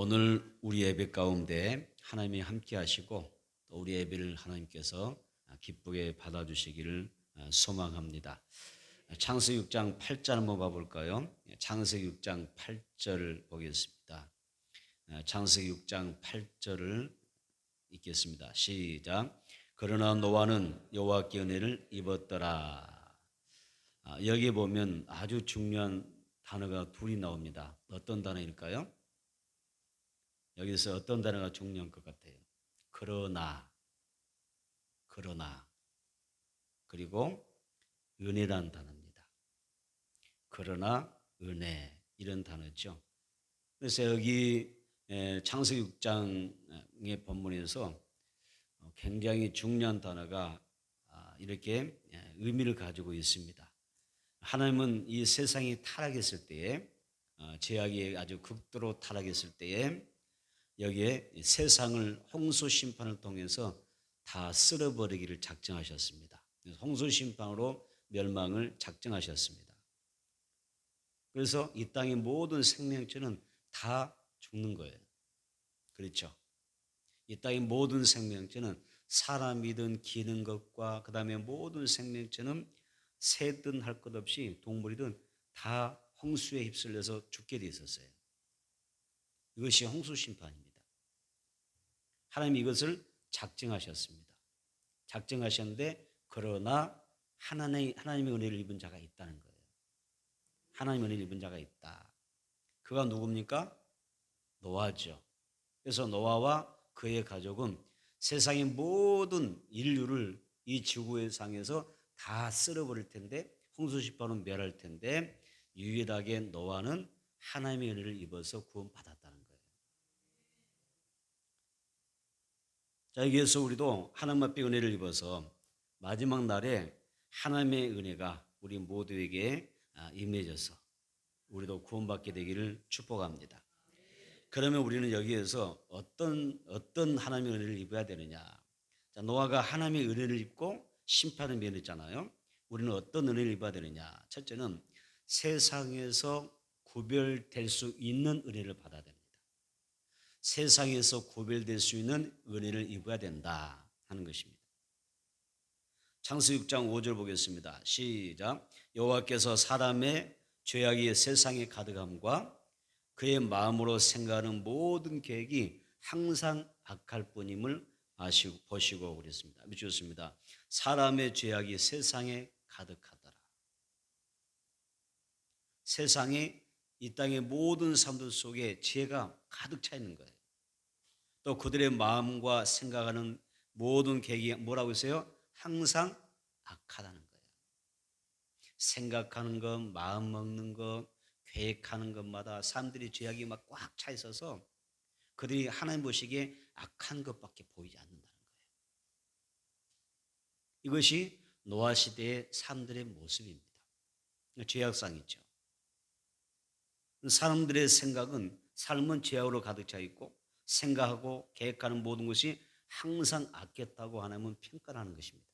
오늘 우리 예배 가운데 하나님이 함께 하시고 또 우리 예배를 하나님께서 기쁘게 받아주시기를 소망합니다. 창세기 6장 8절 한번 봐볼까요? 창세기 6장 8절을 보겠습니다. 창세기 6장 8절을 읽겠습니다. 시작. 그러나 노아는 여호와께 은혜를 입었더라. 여기 보면 아주 중요한 단어가 둘이 나옵니다. 어떤 단어일까요? 여기서 어떤 단어가 중요한 것 같아요? 그러나, 그리고 은혜란 단어입니다. 그러나, 은혜, 이런 단어죠. 그래서 여기 창세기 6장의 본문에서 굉장히 중요한 단어가 이렇게 의미를 가지고 있습니다. 하나님은 이 세상이 타락했을 때에, 죄악이 아주 극도로 타락했을 때에 여기에 세상을 홍수 심판을 통해서 다 쓸어버리기를 작정하셨습니다. 홍수 심판으로 멸망을 작정하셨습니다. 그래서 이 땅의 모든 생명체는 다 죽는 거예요. 그렇죠? 이 땅의 모든 생명체는 사람이든 기는 것과 그 다음에 모든 생명체는 새든 할 것 없이 동물이든 다 홍수에 휩쓸려서 죽게 돼 있었어요. 이것이 홍수 심판입니다. 하나님이 이것을 작정하셨습니다. 작정하셨는데 그러나 하나님의 은혜를 입은 자가 있다는 거예요. 하나님의 은혜를 입은 자가 있다. 그가 누굽니까? 노아죠. 그래서 노아와 그의 가족은 세상의 모든 인류를 이 지구의 상에서 다 쓸어버릴 텐데 홍수심판은 멸할 텐데 유일하게 노아는 하나님의 은혜를 입어서 구원받았다는 거예요. 자, 여기에서 우리도 하나님 앞에 은혜를 입어서 마지막 날에 하나님의 은혜가 우리 모두에게 임해져서 우리도 구원받게 되기를 축복합니다. 그러면 우리는 여기에서 어떤 하나님의 은혜를 입어야 되느냐? 자, 노아가 하나님의 은혜를 입고 심판을 면했잖아요. 우리는 어떤 은혜를 입어야 되느냐? 첫째는 세상에서 구별될 수 있는 은혜를 받아야 됩니다. 세상에서 구별될 수 있는 은혜를 입어야 된다 하는 것입니다. 창세기 6장 5절 보겠습니다. 시작. 여호와께서 사람의 죄악이 세상에 가득함과 그의 마음으로 생각하는 모든 계획이 항상 악할 뿐임을 보시고 그랬습니다. 좋습니다. 사람의 죄악이 세상에 가득하더라. 세상에 이 땅의 모든 사람들 속에 죄가 가득 차 있는 거예요. 또 그들의 마음과 생각하는 모든 계획이 뭐라고 했어요? 항상 악하다는 거예요. 생각하는 것, 마음 먹는 것, 계획하는 것마다 사람들이 죄악이 막 꽉 차 있어서 그들이 하나님 보시기에 악한 것밖에 보이지 않는다는 거예요. 이것이 노아 시대의 사람들의 모습입니다. 죄악상이죠. 사람들의 생각은 삶은 죄악으로 가득 차 있고 생각하고 계획하는 모든 것이 항상 악했다고 하나님은 평가하는 것입니다.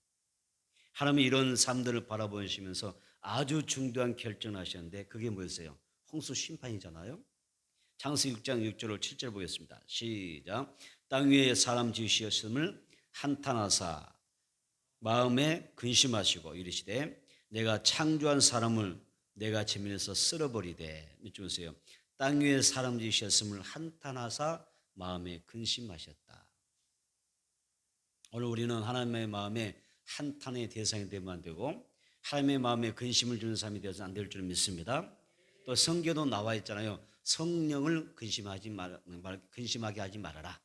하나님이 이런 삶들을 바라보시면서 아주 중요한 결정을 하셨는데 그게 뭐였어요? 홍수 심판이잖아요. 창세기 6장 6절 7절 보겠습니다. 시작. 땅 위에 사람 지으셨음을 한탄하사 마음에 근심하시고 이르시되 내가 창조한 사람을 내가 지면에서 쓸어버리되 보세요. 땅 위에 사람 지으셨음을 한탄하사 마음에 근심하셨다. 오늘 우리는 하나님의 마음에 한탄의 대상이 되면 안 되고 하나님의 마음에 근심을 주는 사람이 되어서 안 될 줄 믿습니다. 또 성경도 나와 있잖아요. 성령을 근심하게 하지 말아라.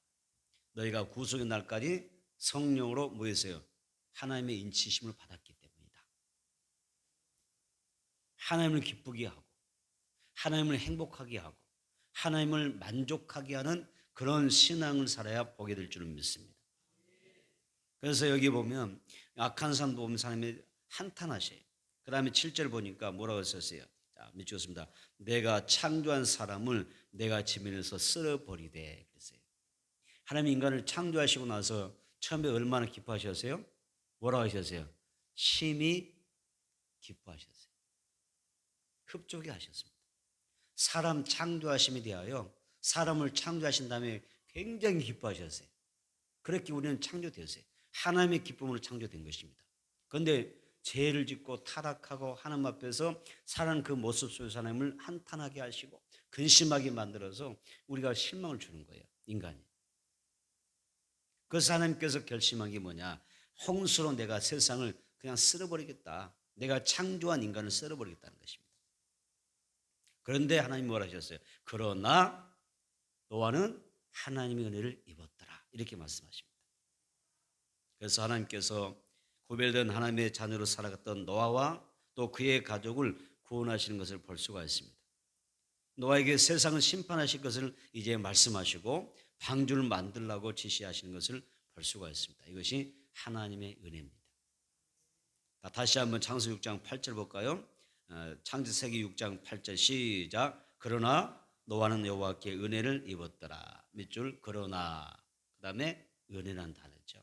너희가 구속의 날까지 성령으로 뭐였어요? 하나님의 인치심을 받았기 때문이다. 하나님을 기쁘게 하고 하나님을 행복하게 하고 하나님을 만족하게 하는 그런 신앙을 살아야 보게 될 줄은 믿습니다. 그래서 여기 보면 악한 사람도 보면 하나님이 한탄하셔요. 그 다음에 7절 보니까 뭐라고 썼어요? 자, 미치겠습니다. 내가 창조한 사람을 내가 지면에서 쓸어버리되 그랬어요. 하나님 인간을 창조하시고 나서 처음에 얼마나 기뻐하셨어요? 뭐라고 하셨어요? 심히 기뻐하셨어요. 흡족해 하셨습니다. 사람 창조하심에 대하여 사람을 창조하신 다음에 굉장히 기뻐하셨어요. 그렇게 우리는 창조되었어요. 하나님의 기쁨으로 창조된 것입니다. 그런데 죄를 짓고 타락하고 하나님 앞에서 살아가는 그 모습 속에서 하나님을 한탄하게 하시고 근심하게 만들어서 우리가 실망을 주는 거예요. 인간이. 그래서 하나님께서 결심한 게 뭐냐. 홍수로 내가 세상을 그냥 쓸어버리겠다. 내가 창조한 인간을 쓸어버리겠다는 것입니다. 그런데 하나님 뭐라 하셨어요? 그러나 노아는 하나님의 은혜를 입었더라. 이렇게 말씀하십니다. 그래서 하나님께서 구별된 하나님의 자녀로 살아갔던 노아와 또 그의 가족을 구원하시는 것을 볼 수가 있습니다. 노아에게 세상을 심판하실 것을 이제 말씀하시고 방주를 만들라고 지시하시는 것을 볼 수가 있습니다. 이것이 하나님의 은혜입니다. 다시 한번 창세기 6장 8절 볼까요? 창세기 6장 8절 시작. 그러나 노아는 여호와께 은혜를 입었더라. 밑줄 그러나 그다음에 은혜란 단어죠.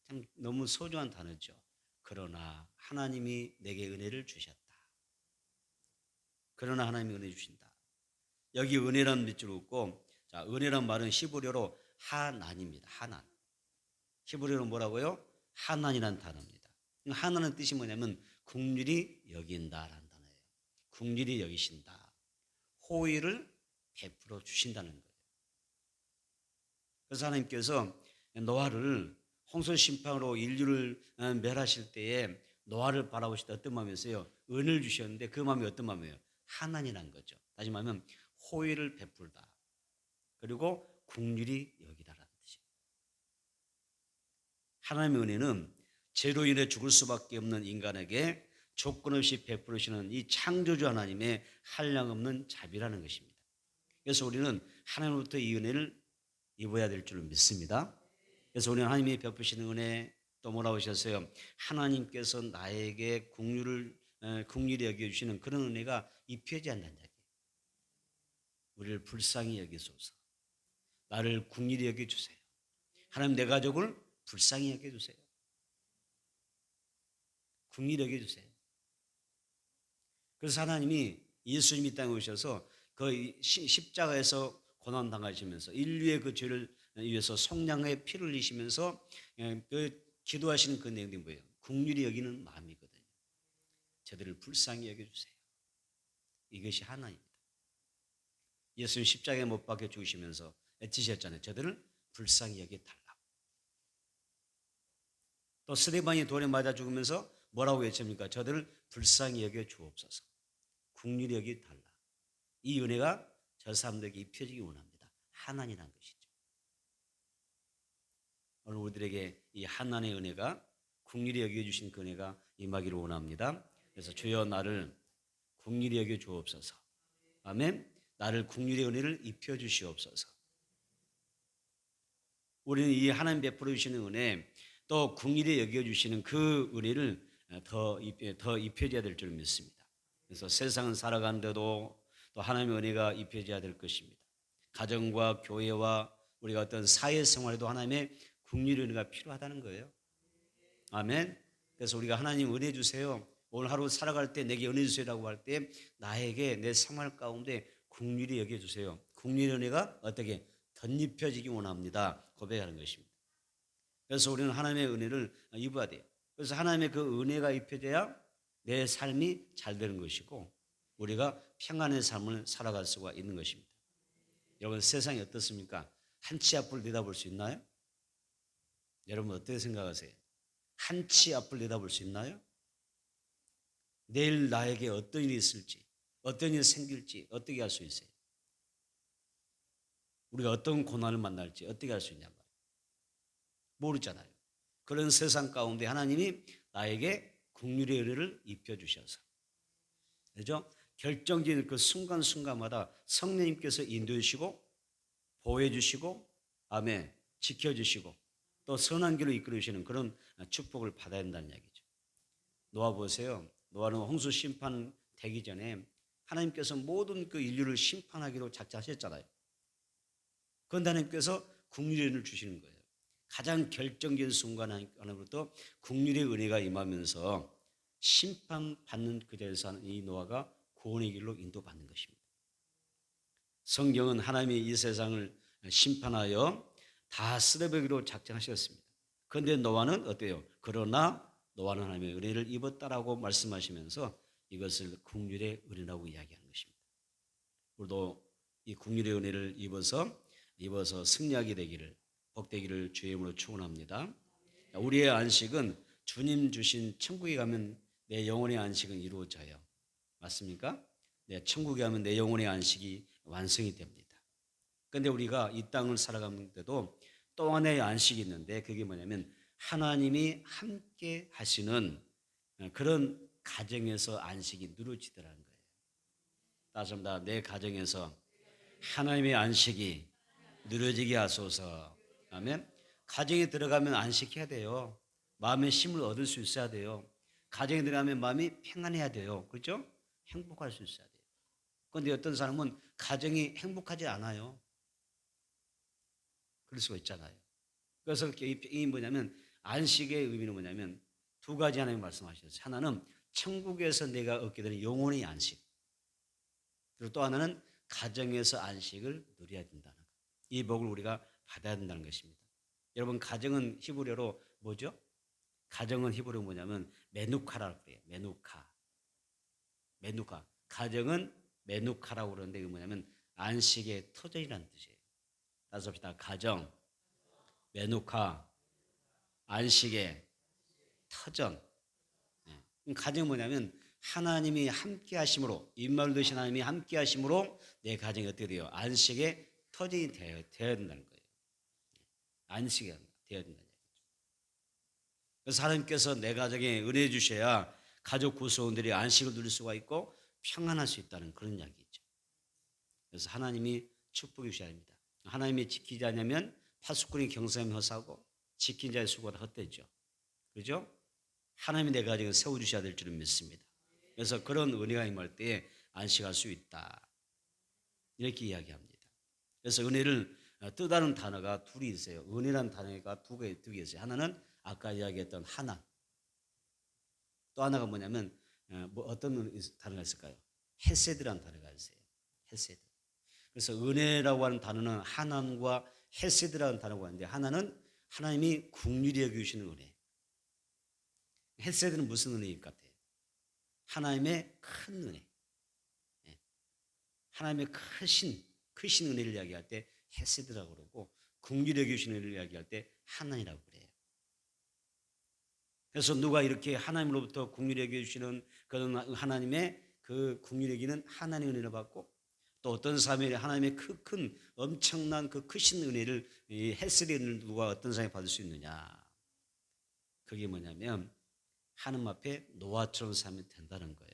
참 너무 소중한 단어죠. 그러나 하나님이 내게 은혜를 주셨다. 그러나 하나님이 은혜 주신다. 여기 은혜란 밑줄 긋고 자, 은혜란 말은 히브리어로 하난입니다. 하난. 히브리어로 뭐라고요? 하난이란 단어입니다. 하난은 뜻이 뭐냐면 긍휼히 여긴다라는 단어예요. 긍휼히 여기신다. 호의를 베풀어 주신다는 거예요. 그래서 하나님께서 노아를 홍수 심판으로 인류를 멸하실 때에 노아를 바라보실 때 어떤 마음이었어요? 은혜를 주셨는데 그 마음이 어떤 마음이에요? 하난이란 거죠. 다시 말하면 호의를 베풀다. 그리고 긍휼히 여기다라는 뜻이에요. 하나님의 은혜는 죄로 인해 죽을 수밖에 없는 인간에게 조건 없이 베풀으시는 이 창조주 하나님의 한량없는 자비라는 것입니다. 그래서 우리는 하나님으로부터 이 은혜를 입어야 될 줄 믿습니다. 그래서 우리는 하나님이 베푸시는 은혜 또 뭐라고 하셨어요? 하나님께서 나에게 긍휼히 여겨주시는 그런 은혜가 입혀지지 않는다는 얘기예요. 우리를 불쌍히 여기소서. 나를 긍휼히 여겨주세요. 하나님 내 가족을 불쌍히 여겨주세요. 긍휼히 여겨주세요. 그래서 하나님이 예수님이 땅에 오셔서 그 십자가에서 고난당하시면서 인류의 그 죄를 위해서 속량의 피를 흘리시면서 그 기도하시는 그 내용이 뭐예요? 긍휼히 여기는 마음이거든요. 저들을 불쌍히 여겨주세요. 이것이 하나입니다. 예수님 십자가에 못 박혀 죽으시면서 애치셨잖아요. 저들을 불쌍히 여겨달라고. 또 스데반이 돌에 맞아 죽으면서 뭐라고 외칩니까? 저들을 불쌍히 여겨 주옵소서. 긍휼히 여겨달라. 이 은혜가 저 사람들에게 입혀지기 원합니다. 하나님이란 것이죠. 오늘 우리들에게 이 하나님의 은혜가 긍휼히 여겨주신 그 은혜가 임하기를 원합니다. 그래서 주여 나를 긍휼히 여겨 주옵소서. 아멘. 나를 긍휼의 은혜를 입혀 주시옵소서. 우리는 이 하나님 베풀어 주시는 은혜 또 긍휼히 여겨 주시는 그 은혜를 더 입혀져야 될 줄 믿습니다. 그래서 세상은 살아가는데도 또 하나님의 은혜가 입혀져야 될 것입니다. 가정과 교회와 우리가 어떤 사회생활에도 하나님의 긍휼의 은혜가 필요하다는 거예요. 아멘. 그래서 우리가 하나님 은혜 주세요. 오늘 하루 살아갈 때 내게 은혜 주세요라고 할 때 나에게 내 생활 가운데 긍휼히 여겨 주세요. 긍휼의 은혜가 어떻게 덧입혀지기 원합니다. 고백하는 것입니다. 그래서 우리는 하나님의 은혜를 입어야 돼요. 그래서 하나님의 그 은혜가 입혀져야 내 삶이 잘 되는 것이고 우리가 평안의 삶을 살아갈 수가 있는 것입니다. 여러분 세상이 어떻습니까? 한 치 앞을 내다볼 수 있나요? 여러분 어떻게 생각하세요? 한 치 앞을 내다볼 수 있나요? 내일 나에게 어떤 일이 있을지, 어떤 일이 생길지 어떻게 할 수 있어요? 우리가 어떤 고난을 만날지 어떻게 할 수 있냐 말이에요. 모르잖아요. 그런 세상 가운데 하나님이 나에게 긍휼의 은혜를 입혀주셔서 그렇죠? 결정적인 그 순간순간마다 성령님께서 인도해 주시고 보호해 주시고 아멘 지켜주시고 또 선한 길로 이끌어 주시는 그런 축복을 받아야 한다는 이야기죠. 노아 보세요. 노아는 홍수 심판 되기 전에 하나님께서 모든 그 인류를 심판하기로 작정하셨잖아요. 그런데 하나님께서 긍휼의 은혜를 주시는 거예요. 가장 결정적인 순간 하나님으로부터 긍휼의 은혜가 임하면서 심판받는 그 자리에서 이 노아가 구원의 길로 인도받는 것입니다. 성경은 하나님이 이 세상을 심판하여 다 쓸어버리기로 작정하셨습니다. 그런데 노아는 어때요? 그러나 노아는 하나님의 은혜를 입었다라고 말씀하시면서 이것을 긍휼의 은혜라고 이야기하는 것입니다. 우리도 이 긍휼의 은혜를 입어서 승리하게 되기를, 복되기를 주의 이름으로 축원합니다. 우리의 안식은 주님 주신 천국에 가면 내 영혼의 안식은 이루어져요. 맞습니까? 네, 천국에 가면 내 영혼의 안식이 완성이 됩니다. 그런데 우리가 이 땅을 살아가는데도 또 하나의 안식이 있는데 그게 뭐냐면 하나님이 함께 하시는 그런 가정에서 안식이 누려지더라는 거예요. 다시 한번 내 가정에서 하나님의 안식이 누려지게 하소서. 아멘. 가정에 들어가면 안식해야 돼요. 마음의 힘을 얻을 수 있어야 돼요. 가정에 들어가면 마음이 평안해야 돼요. 그렇죠? 행복할 수 있어야 돼요. 그런데 어떤 사람은 가정이 행복하지 않아요. 그럴 수가 있잖아요. 그래서 이 뭐냐면 안식의 의미는 뭐냐면 두 가지 하나님 말씀하셨어요. 하나는 천국에서 내가 얻게 되는 영혼의 안식. 그리고 또 하나는 가정에서 안식을 누려야 된다는 것. 이 복을 우리가 받아야 된다는 것입니다. 여러분 가정은 히브리어로 뭐죠? 가정은 히브리어 뭐냐면 메누카라고 그래요. 메누카. 가정은 메누카라고 그러는데 이게 뭐냐면 안식의 터전이라는 뜻이에요. 다시 합시다. 가정, 메누카, 안식의 터전. 가정이 뭐냐면 하나님이 함께 하심으로, 임마누엘 되신 하나님이 함께 하심으로 내 가정이 어떻게 돼요? 안식의 터전이 되어야 된다는 거예요. 안식이 되어야 된다는 얘기죠. 그래서 하나님께서 내 가정에 은혜 주셔야 가족 구성원들이 안식을 누릴 수가 있고 평안할 수 있다는 그런 이야기죠. 그래서 하나님이 축복해 주셔야 합니다. 하나님이 지키지 않으면 파수꾼이 경성하면 허사고 지킨 자의 수고가 헛되죠. 그렇죠? 하나님이 내 가정을 세워주셔야 될 줄은 믿습니다. 그래서 그런 은혜가 임할 때에 안식할 수 있다. 이렇게 이야기합니다. 그래서 은혜를 뜻하는 단어가 둘이 있어요. 은혜라는 단어가 두 개 있어요. 하나는 아까 이야기했던 하나. 또 하나가 뭐냐면 어떤 단어가 있을까요? 헤세드라는 단어가 있어요. 헤세드. 그래서 은혜라고 하는 단어는 하나님과 헤세드라는 단어가 있는데 하나는 하나님이 긍휼히 여기시는 은혜. 헤세드는 무슨 은혜일 것 같아요? 하나님의 큰 은혜. 하나님의 크신 은혜를 이야기할 때 헤세드라고 그러고 긍휼히 여기시는 은혜를 이야기할 때 하나님이라고 그래요. 그래서 누가 이렇게 하나님으로부터 긍휼히 여기시는 그런 하나님의 그 긍휼히 여기는 하나님의 은혜를 받고 또 어떤 사람이 하나님의 큰 엄청난 그 크신 은혜를 이 헤세드의 은혜를 누가 어떤 사람이 받을 수 있느냐? 그게 뭐냐면 하나님 앞에 노아처럼 살면 된다는 거예요.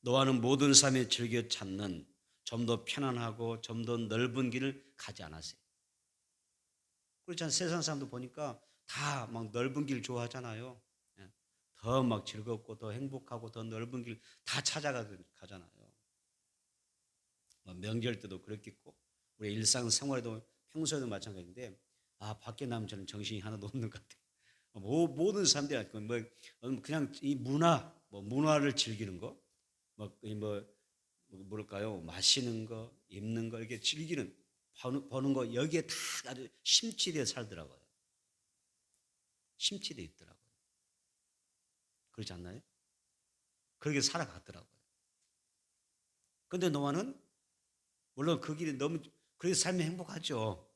노아는 모든 삶에 즐겨 찾는 좀 더 편안하고 좀 더 넓은 길을 가지 않았어요. 그렇지 않아요? 세상 사람도 보니까 다 막 넓은 길 좋아하잖아요. 더 막 즐겁고 더 행복하고 더 넓은 길 다 찾아가잖아요. 명절 때도 그렇겠고 우리 일상생활에도 평소에도 마찬가지인데 밖에 나면 저는 정신이 하나도 없는 것 같아요. 모든 사람들이 그냥 이 문화를 즐기는 거, 뭐랄까요, 마시는 거, 입는 거 이렇게 즐기는 버는 거 여기에 다 아주 심취되어 살더라고요. 심취되어 있더라고요. 그렇지 않나요? 그렇게 살아갔더라고요. 그런데 노아는 물론 그 길이 너무 그래서 삶이 행복하죠.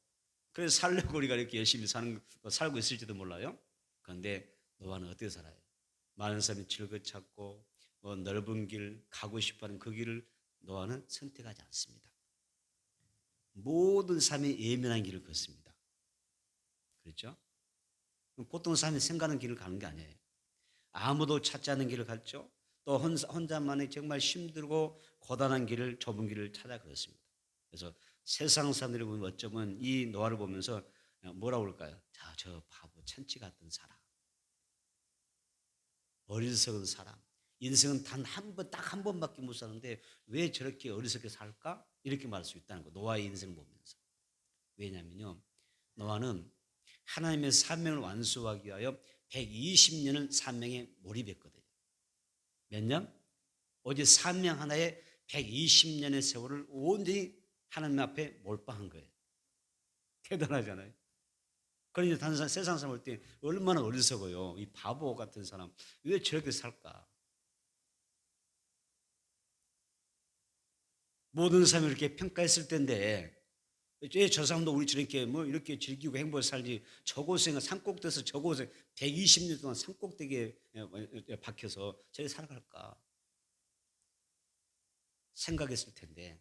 그래서 살려고 우리가 이렇게 열심히 살고 있을지도 몰라요. 그런데 노아는 어떻게 살아요? 많은 사람이 즐겨 찾고 넓은 길 가고 싶어하는 그 길을 노아는 선택하지 않습니다. 모든 삶이 예민한 길을 걷습니다. 그렇죠? 보통 사람이 생각하는 길을 가는 게 아니에요. 아무도 찾지 않는 길을 갔죠. 또 혼자만의 정말 힘들고 고단한 길을 좁은 길을 찾아 걸었습니다. 그래서 세상 사람들이 보면 어쩌면 이 노아를 보면서 뭐라고 그럴까요? 자, 저 바보 천치 같은 사람, 어리석은 사람, 인생은 단 한 번, 딱 한 번밖에 못 사는데 왜 저렇게 어리석게 살까? 이렇게 말할 수 있다는 거. 노아의 인생을 보면서. 왜냐면요, 노아는 하나님의 사명을 완수하기 위하여 120년을 사명에 몰입했거든요. 몇 년? 오직 사명 하나에 120년의 세월을 온전히 하나님 앞에 몰빵한 거예요. 대단하잖아요. 그러니 세상 사람 볼 때 얼마나 어리석어요. 이 바보 같은 사람 왜 저렇게 살까? 모든 사람이 이렇게 평가했을 텐데 왜 저 사람도 우리처럼 이렇게 뭐 이렇게 즐기고 행복하게 살지, 저곳에 산꼭대에서 저곳에 120년 동안 산꼭대기에 박혀서 저렇게 살아갈까 생각했을 텐데,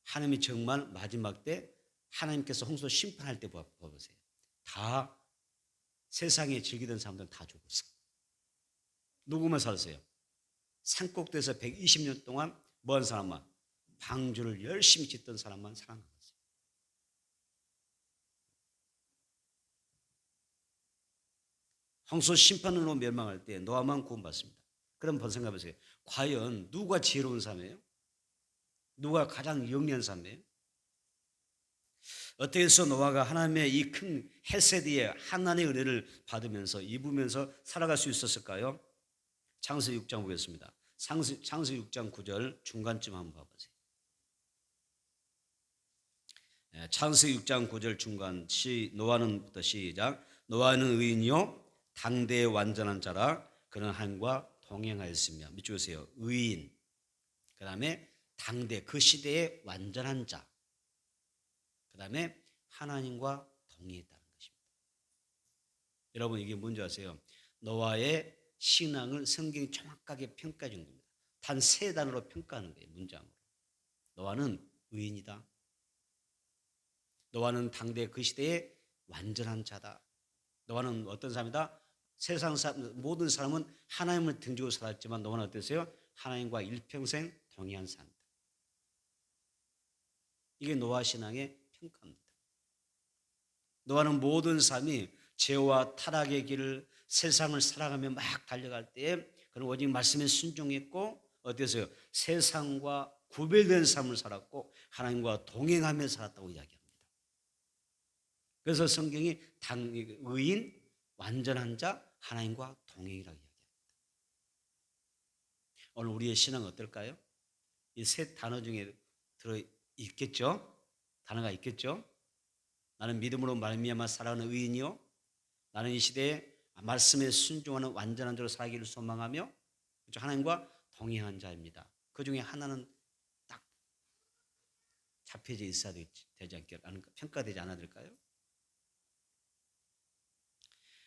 하나님이 정말 마지막 때 하나님께서 홍수 심판할 때 봐보세요. 다 세상에 즐기던 사람들은 다 죽었어. 누구만 살았어요? 산꼭대에서 120년 동안 뭐 한 사람만, 방주를 열심히 짓던 사람만 살아남았어요. 홍수 심판으로 멸망할 때 노아만 구원받습니다. 그럼 한번 생각해보세요. 과연 누가 지혜로운 사람이에요? 누가 가장 영리한 사람이에요? 어떻게 해서 노아가 하나님의 이 큰 헤세드의 하나님의 은혜를 받으면서 입으면서 살아갈 수 있었을까요? 창세기 6장 보겠습니다. 창세기 6장 9절 중간쯤 한번 봐보세요. 창세기 6장 9절 중간, 노아는부터 시작. 노아는 의인이요 당대의 완전한 자라 그는 하나님과 동행하였으며, 밑줄 그으세요. 의인, 그 다음에 당대 그 시대의 완전한 자, 그 다음에 하나님과 동의했다는 것입니다. 여러분 이게 뭔지 아세요? 노아의 신앙을 성경이 정확하게 평가해 준 겁니다. 단 세 단어로 평가하는 거예요. 문장으로. 노아는 의인이다. 노아는 당대 그 시대의 완전한 자다. 노아는 어떤 사람이다? 세상 사람, 모든 사람은 하나님을 등지고 살았지만 노아는 어땠어요? 하나님과 일평생 동의한 사람이다. 이게 노아 신앙의 평가입니다. 노아는 모든 삶이 죄와 타락의 길을 세상을 살아가며 막 달려갈 때 그는 오직 말씀에 순종했고 어땠어요? 세상과 구별된 삶을 살았고 하나님과 동행하며 살았다고 이야기합니다. 그래서 성경이 의인, 완전한 자, 하나님과 동행이라고 이야기합니다. 오늘 우리의 신앙은 어떨까요? 이 세 단어 중에 들어 있겠죠? 단어가 있겠죠? 나는 믿음으로 말미암아 살아가는 의인이요, 나는 이 시대에 말씀에 순종하는 완전한 자로 살기를 소망하며 하나님과 동행한 자입니다. 그 중에 하나는 딱 잡혀져 있어야 되지 않을까? 평가되지 않아야 될까요?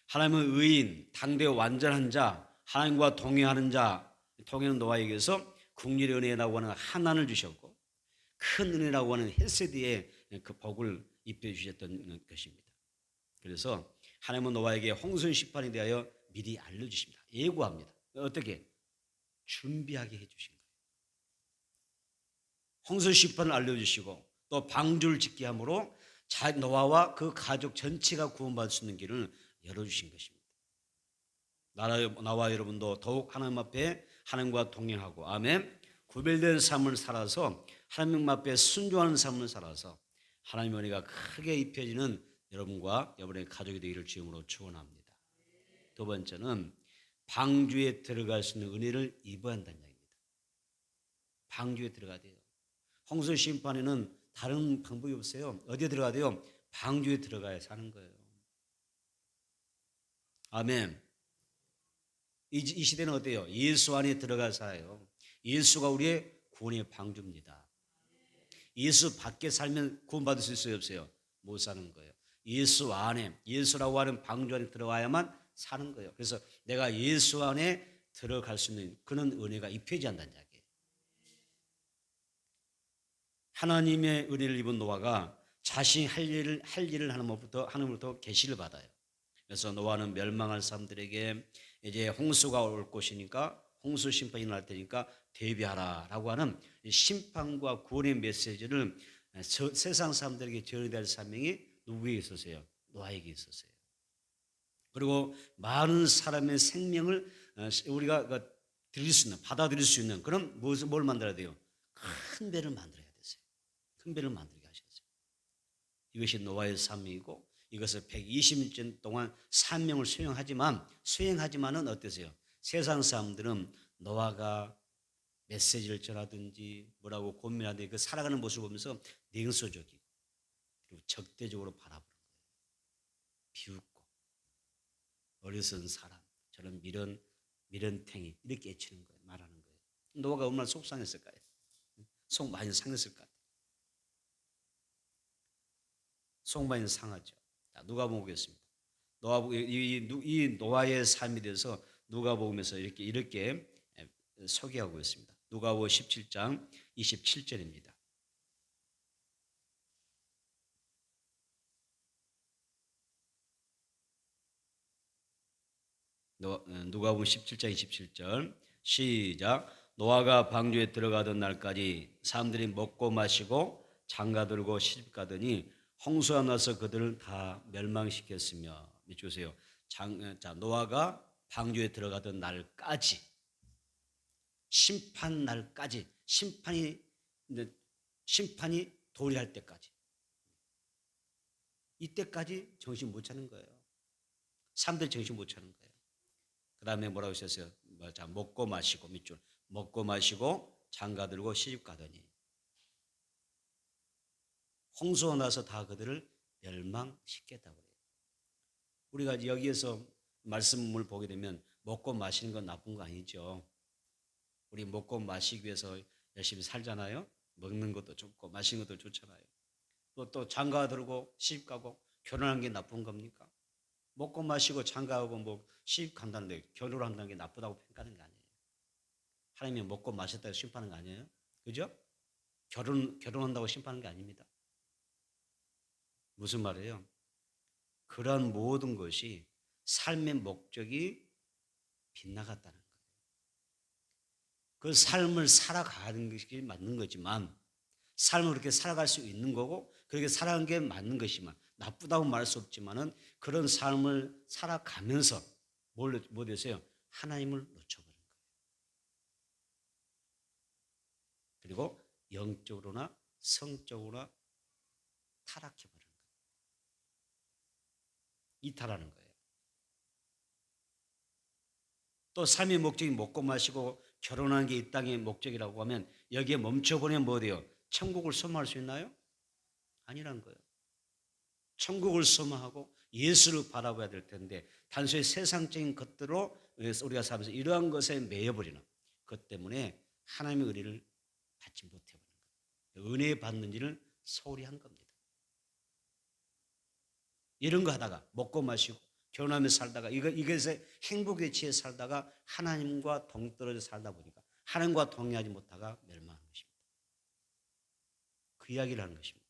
하나님은 의인, 당대 완전한 자, 하나님과 동행하는 자, 동행은 노아에게서 국률의 은혜라고 하는 하나님을 주셨고 큰 은혜라고 하는 헬세드의 그 복을 입혀 주셨던 것입니다. 그래서 하나님은 노아에게 홍수 심판에 대하여 미리 알려주십니다. 예고합니다. 어떻게? 준비하게 해주신 거예요. 홍수 심판을 알려주시고 또 방주를 짓게 함으로 노아와 그 가족 전체가 구원받을 수 있는 길을 열어주신 것입니다. 나와 여러분도 더욱 하나님 앞에 하나님과 동행하고 아멘, 구별된 삶을 살아서 하나님 앞에 순종하는 삶을 살아서 하나님의 은혜가 크게 입혀지는 여러분과 여러분의 가족이 되기를 주님으로 축원합니다. 두 번째는 방주에 들어갈 수 있는 은혜를 입어야 한다는 이야기입니다. 방주에 들어가야 돼요. 홍수 심판에는 다른 방법이 없어요. 어디에 들어가야 돼요? 방주에 들어가야 사는 거예요. 아멘. 이 시대는 어때요? 예수 안에 들어가 살아요. 예수가 우리의 구원의 방주입니다. 예수 밖에 살면 구원받을 수 있어요, 없어요? 못 사는 거예요. 예수 안에, 예수라고 하는 방주 안에 들어가야만 사는 거예요. 그래서 내가 예수 안에 들어갈 수 있는 그런 은혜가 입혀지지 않는다는 이야기예요. 하나님의 은혜를 입은 노아가 자신이 할 일을 하나님으로부터 계시를 받아요. 그래서 노아는 멸망할 사람들에게 이제 홍수가 올 것이니까 홍수 심판이 날 테니까 대비하라라고 하는 심판과 구원의 메시지를 세상 사람들에게 전해야 할 사명이 누구에게 있었어요? 노아에게 있었어요. 그리고 많은 사람의 생명을 우리가 받아들일 수 있는 그런 뭘 만들어야 돼요? 큰 배를 만들어야 됐어요. 큰 배를 만들게 하셨어요. 이것이 노아의 삶이고 이것을 120년 동안 사명을 수행하지만은 어떠세요? 세상 사람들은 노아가 메시지를 전하든지 뭐라고 고민하든지 그 살아가는 모습을 보면서 냉소적이고 그리고 적대적으로 바라보는 거예요. 비웃고 어리석은 사람 저런 미련탱이 이렇게 애치는 거예요. 말하는 거예요. 노아가 얼마나 속상했을까요? 속 많이 상했을 것 같아요. 속 많이 상하죠. 자, 누가복음 보겠습니다. 이 노아의 삶에 대해서 누가복음에서 이렇게 소개하고 있습니다. 누가복음 17장 27절입니다. 누가복음 17장 27절 시작. 노아가 방주에 들어가던 날까지 사람들이 먹고 마시고 장가들고 시집가더니 홍수가 나서 그들을 다 멸망시켰으며 밑줄 보세요. 자, 노아가 방주에 들어가던 날까지 심판 날까지 심판이 도래할 때까지 이때까지 정신 못 차는 거예요. 사람들 정신 못 차는 거예요. 그 다음에 뭐라고 하셨어요? 자, 먹고 마시고 밑줄 먹고 마시고 장가들고 시집가더니 홍수가 나서 다 그들을 멸망시켰다고 그래요. 우리가 여기에서 말씀을 보게 되면 먹고 마시는 건 나쁜 거 아니죠. 우리 먹고 마시기 위해서 열심히 살잖아요. 먹는 것도 좋고 마시는 것도 좋잖아요. 또 장가들고 시집가고 결혼한 게 나쁜 겁니까? 먹고 마시고 장가하고 뭐 시집 간다는데 결혼을 한다는 게 나쁘다고 평가하는 게 아니에요. 하나님이 먹고 마셨다고 심판하는 거 아니에요? 그죠? 결혼한다고 심판하는 게 아닙니다. 무슨 말이에요? 그런 모든 것이 삶의 목적이 빗나갔다는 거예요. 그 삶을 살아가는 것이 맞는 거지만 삶을 그렇게 살아갈 수 있는 거고 그렇게 살아가는 게 맞는 것이지만 나쁘다고 말할 수 없지만은 그런 삶을 살아가면서 뭐 되세요? 하나님을 놓쳐버린 거예요. 그리고 영적으로나 성적으로나 타락해버린 거예요. 이탈하는 거예요. 또 삶의 목적이 먹고 마시고 결혼하는 게 이 땅의 목적이라고 하면 여기에 멈춰보면 뭐 돼요? 천국을 소망할 수 있나요? 아니란 거예요. 천국을 소망하고 예수를 바라봐야 될 텐데 단순히 세상적인 것들로 우리가 살면서 이러한 것에 매여버리는 것 때문에 하나님의 은혜를 받지 못해버리는 거예요. 은혜 받는 일을 소홀히 한 겁니다. 이런 거 하다가 먹고 마시고 결혼하며 살다가 이것에 행복에 취해 살다가 하나님과 동떨어져 살다 보니까 하나님과 동의하지 못하가 멸망한 것입니다. 그 이야기를 하는 것입니다.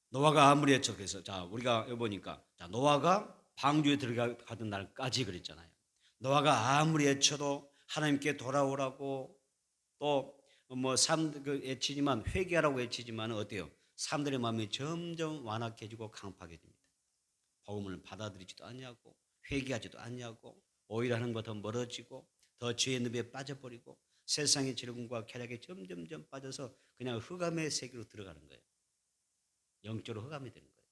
노아가 아무리 했죠. 그래서 자 우리가 여기 보니까 자 노아가 방주에 들어가던 날까지 그랬잖아요. 노아가 아무리 애쳐도 하나님께 돌아오라고 또 뭐 사람들 애치지만 회개하라고 애치지만 어때요? 사람들의 마음이 점점 완악해지고 강팍해집니다. 복음을 받아들이지도 않냐고 회개하지도 않냐고 오히려 하는 것 더 멀어지고 더 죄의 늪에 빠져버리고 세상의 즐거움과 쾌락에 점점점 빠져서 그냥 흑암의 세계로 들어가는 거예요. 영적으로 흑암이 되는 거예요.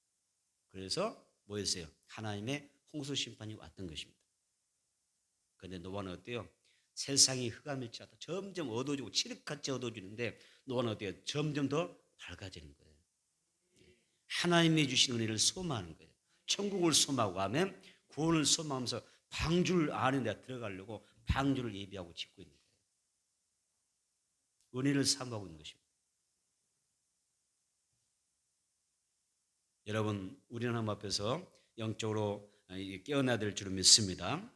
그래서 뭐였어요? 하나님의 홍수 심판이 왔던 것입니다. 그런데 노아는 어때요? 세상이 흑암일지라도 점점 어두워지고 칠흑같이 어두워지는데 노아는 어때요? 점점 더 밝아지는 거예요. 하나님이 주신 은혜를 소망하는 거예요. 천국을 소망하고 하면 구원을 소망하면서 방주를 아는 데 들어가려고 방주를 예비하고 짓고 있는 거예요. 은혜를 사모하고 있는 것입니다. 여러분 우리는 하나님 앞에서 영적으로 깨어나야 될 줄 믿습니다.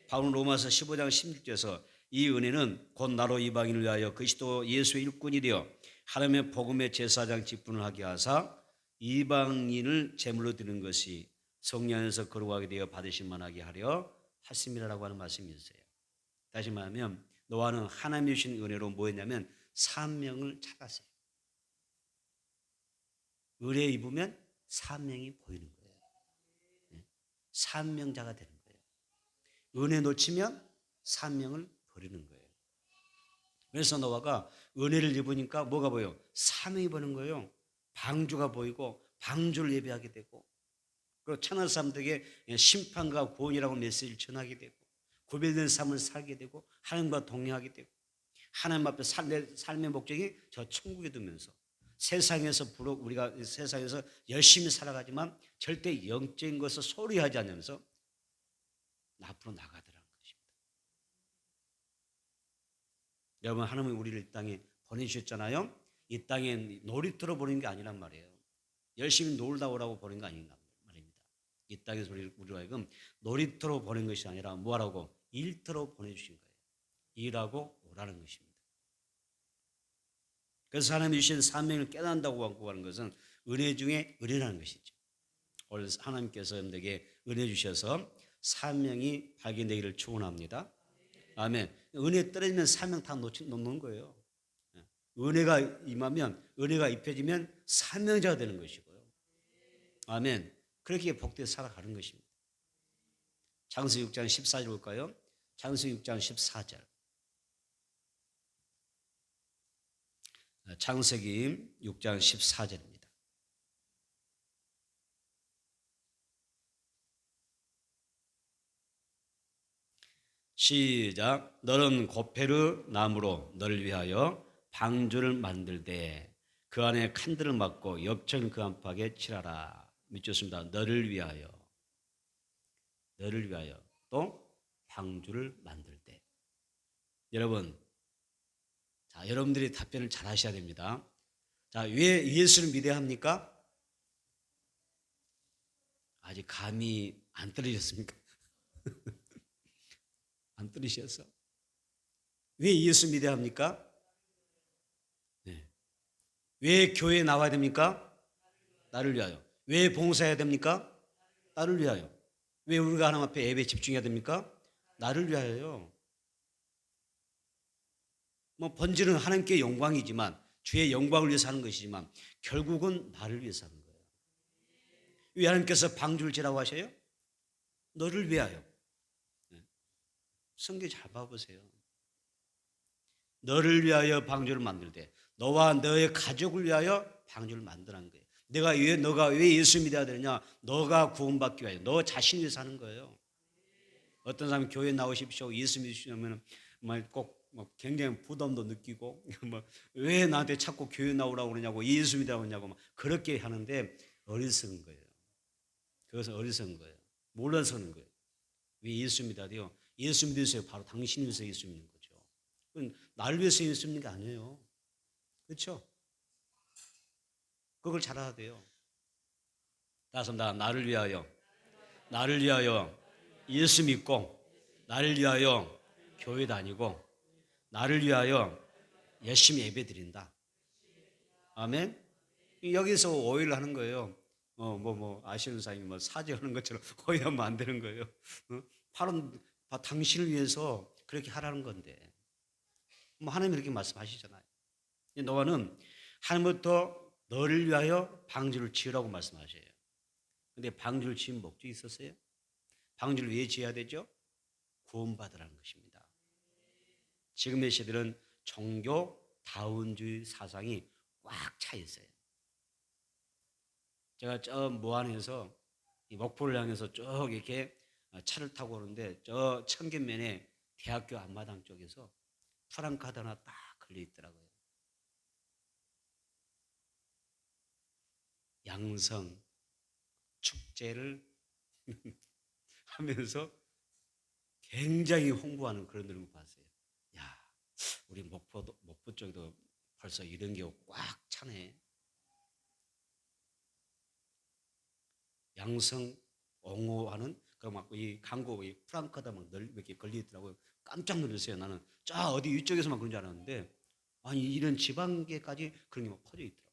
바울은 로마서 15장 16절에서 이 은혜는 곧 나로 이방인을 위하여 그리스도 예수의 일꾼이 되어 하나님의 복음의 제사장 직분을 하게 하사 이방인을 제물로 드리는 것이 성령 안에서 거룩하게 되어 받으실 만하게 하려 하심이라고 하는 말씀이 있어요. 다시 말하면 노아는 하나님이 주신 은혜로 뭐였냐면 사명을 찾았어요. 은혜 입으면 사명이 보이는 거예요. 사명자가 되는 거예요. 은혜 놓치면 사명을 버리는 거예요. 그래서 노아가 은혜를 입으니까 뭐가 보여요? 사명이 보이는 거예요. 방주가 보이고 방주를 예배하게 되고 그리고 천하 사람들에게 심판과 구원이라고 메시지를 전하게 되고 구별된 삶을 살게 되고 하나님과 동행하게 되고 하나님 앞에 삶의 목적이 저 천국에 두면서 세상에서 우리가 세상에서 열심히 살아가지만 절대 영적인 것을 소홀히 하지 않으면서 앞으로 나가더라는 것입니다. 여러분, 하나님은 우리를 이 땅에 보내주셨잖아요. 이 땅에 놀이터로 보내는 게 아니란 말이에요. 열심히 놀다 오라고 보낸 거 아닌가 말입니다. 이 땅에서 우리로 하여금 놀이터로 보낸 것이 아니라 뭐하라고? 일터로 보내주신 거예요. 일하고 오라는 것입니다. 그래서 하나님이 주신 사명을 깨닫는다고 하는 것은 은혜 중에 은혜라는 것이죠. 오늘 하나님께서 여러분들에게 은혜 주셔서 사명이 발견되기를 축원합니다. 아멘. 은혜 떨어지면 사명 다 놓는 거예요. 은혜가 임하면, 은혜가 입혀지면 사명자가 되는 것이고요. 아멘. 그렇게 복되게 살아가는 것입니다. 창세기 6장 14절 볼까요? 창세기 6장 14절. 창세기 6장 14절입니다. 시작. 너는 고페르 나무로 너를 위하여 방주를 만들되 그 안에 칸들을 막고 엽전 그 안팎에 칠하라. 믿겠습니다. 너를 위하여 또 방주를 만들 때. 여러분, 자, 여러분들이 답변을 잘 하셔야 됩니다. 자, 왜 예수를 믿어야 합니까? 아직 감이 안 떨어졌습니까? 안 떨어졌어. 왜 예수 믿어야 합니까? 네. 왜 교회에 나와야 됩니까? 나를 위하여. 왜 봉사해야 됩니까? 나를 위하여. 왜 우리가 하나님 앞에 예배에 집중해야 됩니까? 나를 위하여요. 뭐 본질은 하나님께 영광이지만, 주의 영광을 위해서 하는 것이지만 결국은 나를 위해서 하는 거예요. 왜 하나님께서 방주를 지라고 하셔요? 너를 위하여. 성경 잘 봐보세요. 너를 위하여 방주를 만들 때 너와 너의 가족을 위하여 방주를 만드는 거예요. 너가 왜 예수 믿어야 되느냐? 너가 구원받기 위하여, 너 자신을 위해서 하는 거예요. 어떤 사람이 교회 나오십시오, 예수 믿으시면 꼭 굉장히 부담도 느끼고 왜 나한테 자꾸 교회 나오라고 그러냐고, 예수 믿으라고 그러냐고 그렇게 하는데 어리석은 거예요. 그것은 어리석은 거예요. 몰라서 하는 거예요. 왜 예수 믿어야 돼요? 예수 믿으세요. 바로 당신을 위해서 예수 믿는 거죠. 그건 나를 위해서 예수 믿는 게 아니에요. 그렇죠? 그걸 잘 알아야 돼요. 다섯 나를 위하여 예수 믿고, 나를 위하여 교회 다니고, 나를 위하여 열심히 예배 드린다. 아멘. 여기서 오해를 하는 거예요. 아시는 사람이 사죄하는 것처럼 오해하면 안 되는 거예요. 바로 당신을 위해서 그렇게 하라는 건데, 하나님이 이렇게 말씀하시잖아요. 너는 하나님부터 너를 위하여 방주를 지으라고 말씀하셔요. 근데 방주를 지은 목적이 있었어요? 방주를 왜 지어야 되죠? 구원받으라는 것입니다. 지금의 시대는 종교 다운주의 사상이 꽉 차 있어요. 제가 저 모안에서 이 목포를 향해서 쭉 이렇게 차를 타고 오는데 저 청계면에 대학교 앞마당 쪽에서 프랑카드 하나 딱 걸려 있더라고요. 양성 축제를 하면서 굉장히 홍보하는 그런 걸 봤어요. 야, 우리 목포 쪽도 벌써 이런 게 꽉 차네. 양성 옹호하는 이 광고, 이 프랑카드 막 이렇게 걸려 있더라고요. 깜짝 놀랐어요. 나는 어디 이쪽에서만 그런 줄 알았는데, 아니 이런 지방계까지 그런 게 막 퍼져 있더라고요.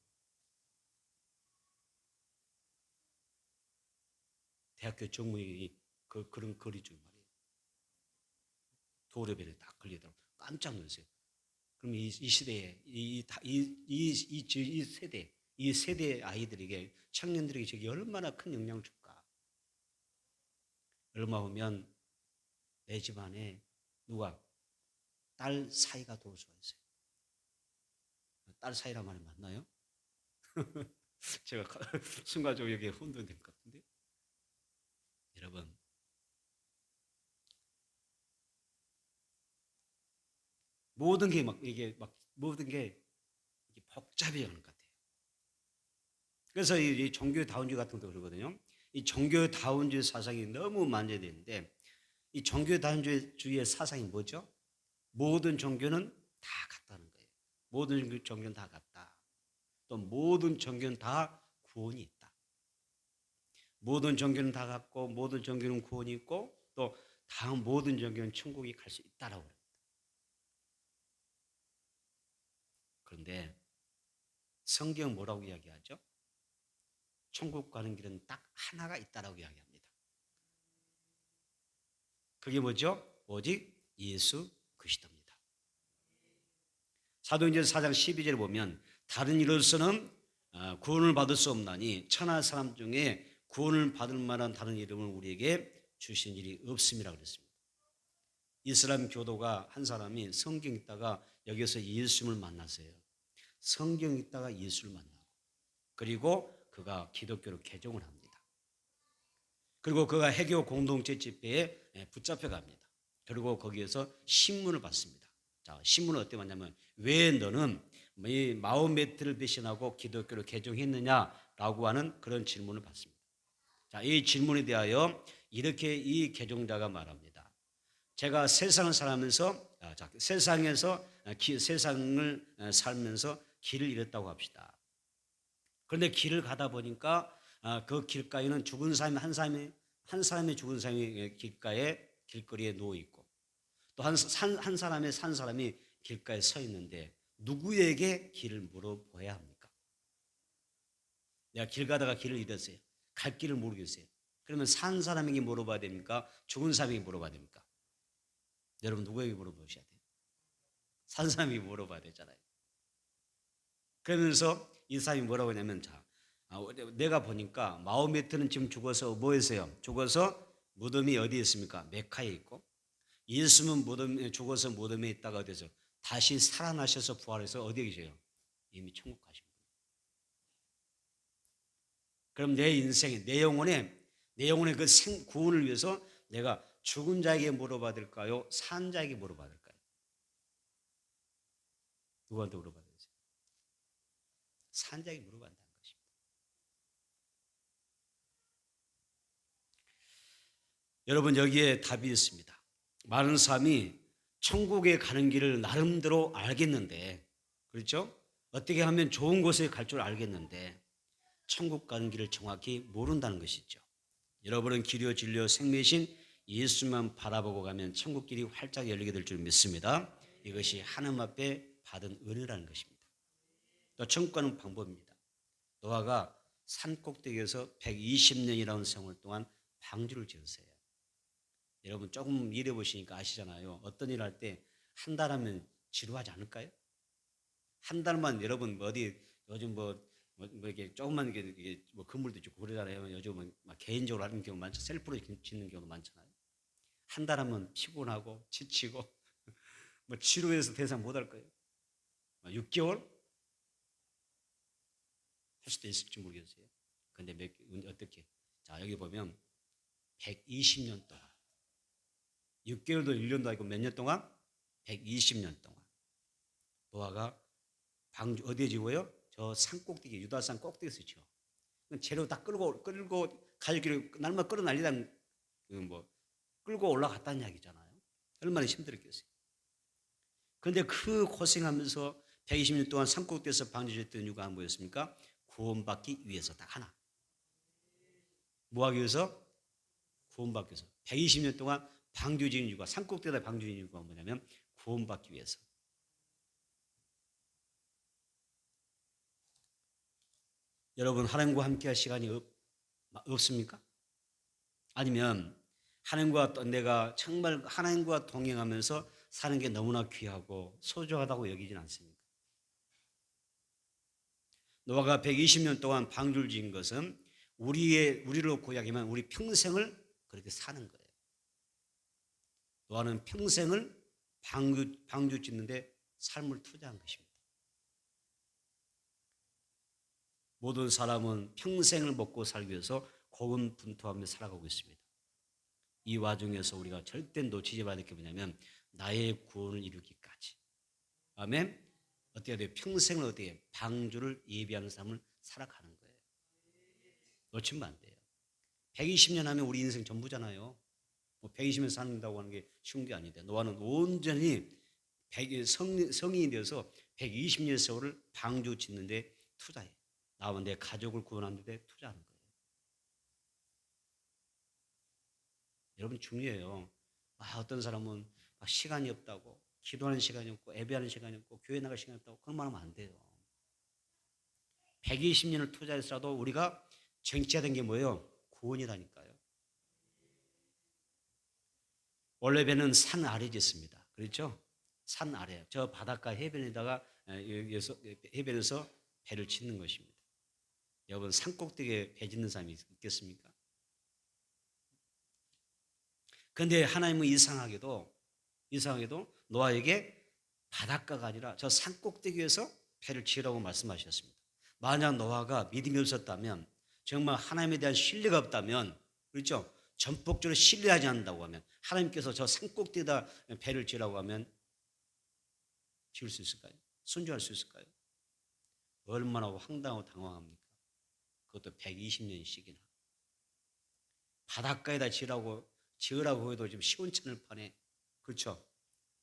대학교 정문이 그런 거리 중 말이에요. 도로변에 딱 걸리더라고요. 깜짝 놀랐어요. 그럼 이 시대에 이 세대, 이 세대 아이들에게, 청년들에게 저게 얼마나 큰 영향을 줄까? 얼마 후면 내 집안에 딸 사이가 도울 수가 있어요. 딸 사이란 말이 맞나요? 제가 순간적으로 여기에 혼돈된 것 같은데. 여러분, 모든 게 막 이게 막 모든 게 복잡해지는 것 같아요. 그래서 이 종교다운주의 같은 것도 그러거든요. 이 종교다운주의 사상이 너무 만연되는데 이 종교다운주의의 사상이 뭐죠? 모든 종교는 다 같다는 거예요. 모든 종교는 다 같다. 또 모든 종교는 다 구원이 있다. 모든 종교는 다 같고 모든 종교는 구원이 있고 또 다음 모든 종교는 천국에 갈 수 있다라고 그래요. 그런데 성경 뭐라고 이야기하죠? 천국 가는 길은 딱 하나가 있다라고 이야기합니다. 그게 뭐죠? 오직 예수 그리스도입니다. 사도행전 4장 12절에 보면 다른 이로서는 구원을 받을 수 없나니 천하 사람 중에 구원을 받을 만한 다른 이름을 우리에게 주신 일이 없음이라 그랬습니다. 이슬람 교도가 한 사람이 성경 읽다가 여기서 예수님을 만났어요. 성경 읽다가 예수를 만나고 그리고 그가 기독교로 개종을 합니다. 그리고 그가 해교 공동체 집회에 붙잡혀 갑니다. 그리고 거기에서 신문을 받습니다. 자, 신문을 어떻게 받냐면 왜 너는 이 마호메트를 배신하고 기독교로 개종했느냐라고 하는 그런 질문을 받습니다. 자, 이 질문에 대하여 이렇게 이 개종자가 말합니다. 제가 세상을 살면서 세상에서 세상을 살면서 길을 잃었다고 합시다. 그런데 길을 가다 보니까 그 길가에는 죽은 사람이 한 사람이 죽은 사람이 길거리에 누워 있고 또 한 사람의 산 사람이 길가에 서 있는데 누구에게 길을 물어봐야 합니까? 내가 길 가다가 길을 잃었어요. 갈 길을 모르겠어요. 그러면 산 사람에게 물어봐야 됩니까? 죽은 사람에게 물어봐야 됩니까? 여러분 누구에게 물어보셔야 돼요? 산 사람에게 물어봐야 되잖아요. 그러면서 이 사람이 뭐라고 하냐면 내가 보니까 마호메트는 지금 죽어서 뭐 했어요? 죽어서 무덤이 어디에 있습니까? 메카에 있고 예수는 죽어서 무덤에 있다가 어디서 다시 살아나셔서 부활해서 어디에 계세요? 이미 천국 가신 거예요. 그럼 내 인생에 내 영혼의 그 구원을 위해서 내가 죽은 자에게 물어봐야 될까요? 산 자에게 물어봐야 될까요? 누구한테 물어봐야 되세요? 산 자에게 물어봐야 한다는 것입니다. 여러분 여기에 답이 있습니다. 많은 사람이 천국에 가는 길을 나름대로 알겠는데 그렇죠? 어떻게 하면 좋은 곳에 갈 줄 알겠는데 천국 가는 길을 정확히 모른다는 것이죠. 여러분은 길이요 진리요 생명이신 예수만 바라보고 가면 천국 길이 활짝 열리게 될 줄 믿습니다. 이것이 하나님 앞에 받은 은혜라는 것입니다. 또 천국 가는 방법입니다. 노아가 산 꼭대기에서 120년이라는 세월 동안 방주를 지었어요. 여러분 조금 일해 보시니까 아시잖아요. 어떤 일 할 때 한 달 하면 지루하지 않을까요? 한 달만 여러분 어디 요즘 이렇게 조금만 이게 뭐 건물도 짓고 그러잖아요. 요즘은 막 개인적으로 하는 경우 많죠. 셀프로 짓는 경우도 많잖아요. 한 달 하면 피곤하고 지치고 뭐 지루해서 더 이상 못 할 거예요. 6개월 할 수도 있을지 모르겠어요. 근데 어떻게? 자 여기 보면 120년 동안 6개월도 1년도 아니고 몇 년 동안? 120년 동안 노아가 방주 어디에 지고요? 저 산 꼭대기 유다산 꼭대기에서 지어. 재료 다 끌고 갈 길을 날마다 끌어 날리다 뭐 끌고 올라갔다는 이야기잖아요. 얼마나 힘들었겠어요. 그런데 그 고생하면서 120년 동안 산 꼭대기에서 방주했던 이유가 뭐였습니까? 구원받기 위해서 딱 하나. 뭐 하기 위해서? 구원받기 위해서. 120년 동안 방주 지은 이유가 산 꼭대기에다 방주 지은 이유가 뭐냐면 구원받기 위해서. 여러분 하나님과 함께 할 시간이 없습니까? 아니면 하나님과 내가 정말 하나님과 동행하면서 사는 게 너무나 귀하고 소중하다고 여기진 않습니까? 노아가 120년 동안 방주를 지은 것은 우리로 고약이면 우리 평생을 그렇게 사는 거예요. 노아는 평생을 방주 짓는데 삶을 투자한 것입니다. 모든 사람은 평생을 먹고 살기 위해서 고군분투하며 살아가고 있습니다. 이 와중에서 우리가 절대 놓치지 말아야 될 게 뭐냐면 나의 구원을 이루기까지 아멘. 어떻게 해야 돼요? 평생을 어떻게 해요? 방주를 예비하는 삶을 살아가는 거예요. 놓치면 안 돼요. 120년 하면 우리 인생 전부잖아요. 뭐 120년 산다고 하는 게 쉬운 게 아닌데 노아는 온전히 성인이 되어서 120년 세월을 방주 짓는데 투자해. 나와 내 가족을 구원하는 데 투자하는 거예요. 여러분 중요해요. 어떤 사람은 시간이 없다고, 기도하는 시간이 없고, 예배하는 시간이 없고, 교회 나갈 시간이 없다고 그런 말 하면 안 돼요. 120년을 투자해서라도 우리가 쟁취하던 게 뭐예요? 구원이라니까요. 원래 배는 산 아래 짓습니다. 그렇죠? 산 아래, 저 바닷가 해변에다가 해변에서 배를 짓는 것입니다. 여러분 산꼭대기에 배 짓는 사람이 있겠습니까? 그런데 하나님은 이상하게도 노아에게 바닷가가 아니라 저 산꼭대기에서 배를 지으라고 말씀하셨습니다. 만약 노아가 믿음이 없었다면, 정말 하나님에 대한 신뢰가 없다면, 그렇죠? 전폭적으로 신뢰하지 않는다고 하면, 하나님께서 저 산꼭대기에다 배를 지으라고 하면 지을 수 있을까요? 순종할 수 있을까요? 얼마나 황당하고 당황합니까? 그것도 120년씩이나. 바닷가에다 지으라고 해도 지금 시원찮을 판에, 그렇죠?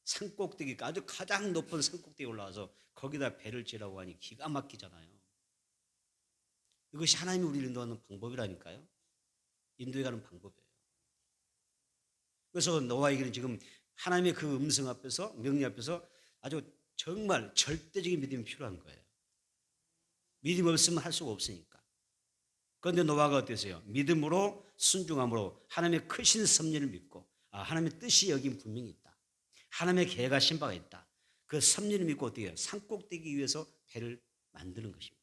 산꼭대기, 아주 가장 높은 산꼭대기에 올라와서 거기다 배를 지으라고 하니 기가 막히잖아요. 이것이 하나님이 우리를 인도하는 방법이라니까요. 인도해 가는 방법이에요. 그래서 노아에게는 지금 하나님의 그 음성 앞에서, 명령 앞에서 아주 정말 절대적인 믿음이 필요한 거예요. 믿음 없으면 할 수가 없으니까. 그런데 노아가 어땠어요? 믿음으로, 순종함으로 하나님의 크신 섭리를 믿고, 하나님의 뜻이 여긴 분명히 있다. 하나님의 계획과 신바가 있다. 그 섭리를 믿고 어떻게 해요? 산꼭대기 위해서 배를 만드는 것입니다.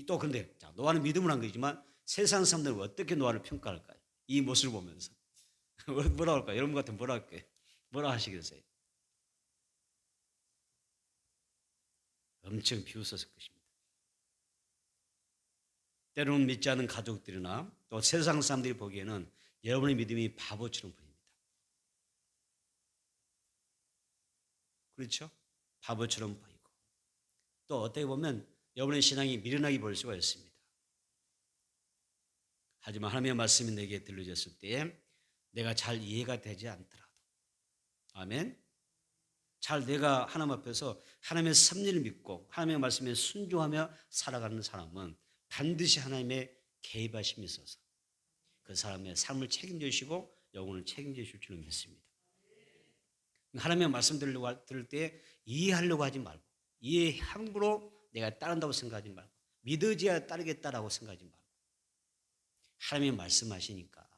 또 근데 노아는 믿음을 한 거지만 세상 사람들은 어떻게 노아를 평가할까요? 이 모습을 보면서 뭐라 할까요? 여러분 같으면 뭐라 할까요? 뭐라 하시겠어요? 엄청 비웃었을 것입니다. 때로는 믿지 않는 가족들이나 또 세상 사람들이 보기에는 여러분의 믿음이 바보처럼 보입니다. 그렇죠? 바보처럼 보이고, 또 어떻게 보면 여러분의 신앙이 미련하게 보일 수가 있습니다. 하지만 하나님의 말씀이 내게 들려졌을 때에 내가 잘 이해가 되지 않더라도, 아멘, 잘 내가 하나님 앞에서 하나님의 섭리를 믿고 하나님의 말씀에 순종하며 살아가는 사람은 반드시 하나님의 개입하심이 있어서 그 사람의 삶을 책임져 주시고 영혼을 책임져 주실 줄을 믿습니다. 하나님의 말씀 들을 때 이해하려고 하지 말고, 이해 함부로 내가 따른다고 생각하지 말고, 믿어져야 따르겠다라고 생각하지 말고, 하나님의 말씀하시니까